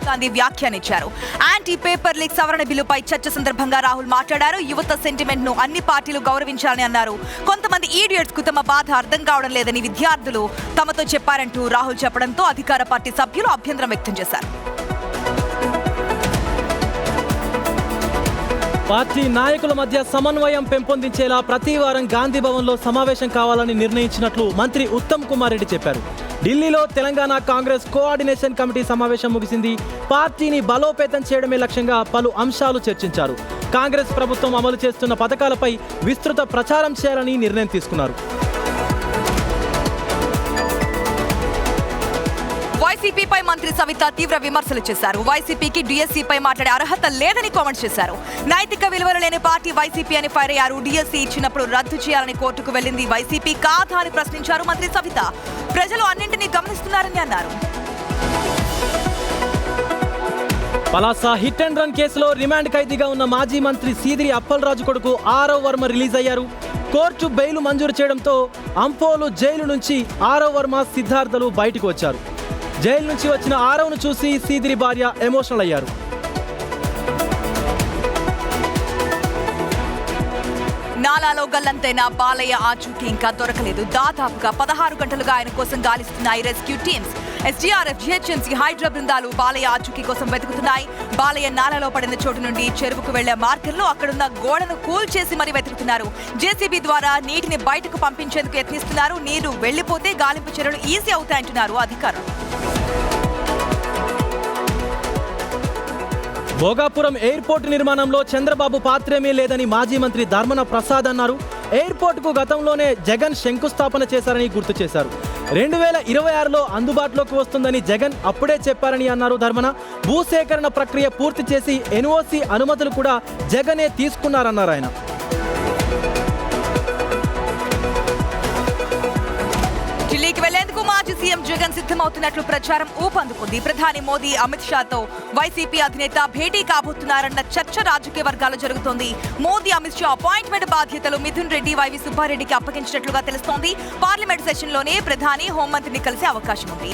గాంధీ వ్యాఖ్యానించారు. Anti paper leak సవరణ బిల్లుపై చర్చ సందర్భంగా రాహుల్ మాట్లాడారు. యువత సెంటిమెంట్ ను అన్ని పార్టీలు గౌరవించాలని అన్నారు. కొంతమంది ఈడియట్స్ కు తమ బాధ అర్థం కావడం లేదని విద్యార్థులు తమతో చెప్పారంటూ రాహుల్ చెప్పడంతో అధికార పార్టీ సభ్యులు అభ్యంతరం వ్యక్తం చేశారు. పార్టీ నాయకుల మధ్య సమన్వయం పెంపొందించేలా ప్రతి వారం గాంధీ భవన్లో సమావేశం కావాలని నిర్ణయించినట్లు మంత్రి ఉత్తమ్ కుమార్ రెడ్డి చెప్పారు. ఢిల్లీలో తెలంగాణ కాంగ్రెస్ కోఆర్డినేషన్ కమిటీ సమావేశం ముగిసింది. పార్టీని బలోపేతం చేయడమే లక్ష్యంగా పలు అంశాలు చర్చించారు. కాంగ్రెస్ ప్రభుత్వం అమలు చేస్తున్న పథకాలపై విస్తృత ప్రచారం చేయాలని నిర్ణయం తీసుకున్నారు. వైసీపీపై మంత్రి సవిత తీవ్ర విమర్శలు చేశారు. వైసీపీకి డిఎస్సీపై మాట్లాడే అర్హత లేదని కామెంట్ చేశారు. నైతిక విలువలు లేని పార్టీ వైసీపీ అని ఫైర్ అయ్యారు. డిఎస్సీ ఇచ్చినప్పుడు రద్దు చేయాలని కోర్టుకు వెళ్లింది వైసీపీ కాదా అని ప్రశ్నించారు మంత్రి సవిత. ప్రజలు అన్నింటినీ గమనిస్తున్నారని అన్నారు. పలాస హిట్ అండ్ రన్ కేసులో రిమాండ్ ఖైదీగా ఉన్న మాజీ మంత్రి సీదిరి అప్పలరాజు కొడుకు ఆరవ్ వర్మ రిలీజ్ అయ్యారు. కోర్టు బెయిల్ మంజూరు చేయడంతో అంపోలు జైలు నుంచి ఆరవ్ వర్మ సిద్ధార్థలు బయటకు వచ్చారు. జైలు నుంచి వచ్చిన ఆరవ్ను చూసి సీదిరి భార్య ఎమోషనల్ అయ్యారు. నాలాలో గల్లంతైన బాలయ్య ఆచూకీ ఇంకా దొరకలేదు. దాదాపుగా 16 గంటలుగా ఆయన కోసం గాలిస్తున్నాయి rescue teams. SDRF, GHMC, Hydraa బృందాలు బాలయ్య ఆచూకీ కోసం వెతుకుతున్నాయి. బాలయ్య నాలలో పడిన చోటు నుండి చెరువుకు వెళ్లే మార్గంలో అక్కడున్న గోడను కూల్చేసి మరీ వెతుకుతున్నారు. జేసీబీ ద్వారా నీటిని బయటకు పంపించేందుకు యత్నిస్తున్నారు. నీరు వెళ్లిపోతే గాలింపు చర్యలు ఈజీ అవుతాయంటున్నారు అధికారులు. భోగాపురం ఎయిర్పోర్ట్ నిర్మాణంలో చంద్రబాబు పాత్రేమీ లేదని మాజీ మంత్రి ధర్మన ప్రసాద్ అన్నారు. ఎయిర్పోర్టుకు గతంలోనే జగన్ శంకుస్థాపన చేశారని గుర్తు చేశారు. 2026లో అందుబాటులోకి వస్తుందని జగన్ అప్పుడే చెప్పారని అన్నారు ధర్మన. భూసేకరణ ప్రక్రియ పూర్తి చేసి ఎన్ఓసి అనుమతులు కూడా జగనే తీసుకున్నారన్నారు ఆయన. ఢిల్లీకి వెళ్లేందుకు మాజీ సీఎం జగన్ సిద్ధమవుతున్నట్లు ప్రచారం ఊపందుకుంది. ప్రధాని మోదీ అమిత్ షాతో వైసీపీ అధినేత భేటీ కాబోతున్నారన్న చర్చ రాజకీయ వర్గాల్లో జరుగుతోంది. మోదీ అమిత్ షా అపాయింట్మెంట్ బాధ్యతలు మిథున్ రెడ్డి, వైవి సుబ్బారెడ్డికి అప్పగించినట్లుగా తెలుస్తోంది. పార్లమెంట్ సెషన్లోనే ప్రధాని హోంమంత్రిని కలిసే అవకాశం ఉంది.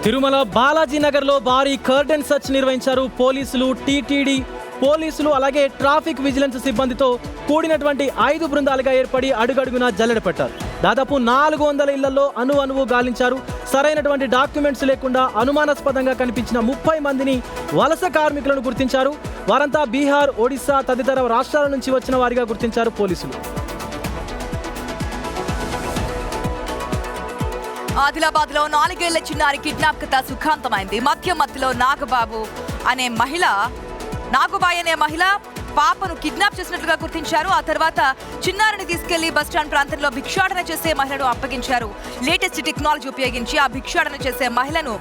తిరుమల బాలాజీ నగర్లో భారీ కర్టెన్ సర్చ్ నిర్వహించారు పోలీసులు, టీటీడీ పోలీసులు అలాగే ట్రాఫిక్ విజిలెన్స్ సిబ్బందితో కూడినటువంటి 5 బృందాలుగా ఏర్పడి అడుగడుగునా జల్లెడ పెట్టారు. దాదాపు 400 ఇళ్లలో అణువు గాలించారు. సరైనటువంటి డాక్యుమెంట్స్ లేకుండా అనుమానాస్పదంగా కనిపించిన 30 మందిని వలస కార్మికులను గుర్తించారు. వారంతా బీహార్, ఒడిశా తదితర రాష్ట్రాల నుంచి వచ్చిన వారిగా గుర్తించారు పోలీసులు. ఆదిలాబాద్ లో 4 ఏళ్ల చిన్నారి కిడ్నాప్ కథ సుఖాంతమైంది. మధ్యలో నాగుబాయ్ అనే మహిళ పాపను కిడ్నాప్ చేసినట్లుగా గుర్తించారు. ఆ తర్వాత చిన్నారిని తీసుకెళ్లి బస్టాండ్ ప్రాంతంలో భిక్షాటన చేసే మహిళను అప్పగించారు. లేటెస్ట్ టెక్నాలజీ ఉపయోగించి ఆ భిక్షాటన చేసే మహిళను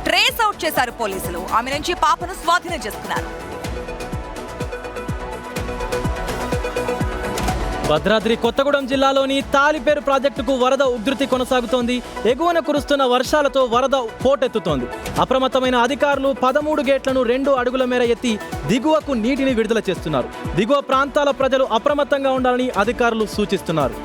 ట్రేస్ అవుట్ చేశారు పోలీసులు. ఆమె నుంచి పాపను స్వాధీనం చేసుకున్నారు. భద్రాద్రి కొత్తగూడెం జిల్లాలోని తాలిపేరు ప్రాజెక్టుకు వరద ఉధృతి కొనసాగుతోంది. ఎగువన కురుస్తున్న వర్షాలతో వరద పోటెత్తుతోంది. అప్రమత్తమైన అధికారులు 13 గేట్లను 2 అడుగుల మేర ఎత్తి దిగువకు నీటిని విడుదల చేస్తున్నారు. దిగువ ప్రాంతాల ప్రజలు అప్రమత్తంగా ఉండాలని అధికారులు సూచిస్తున్నారు.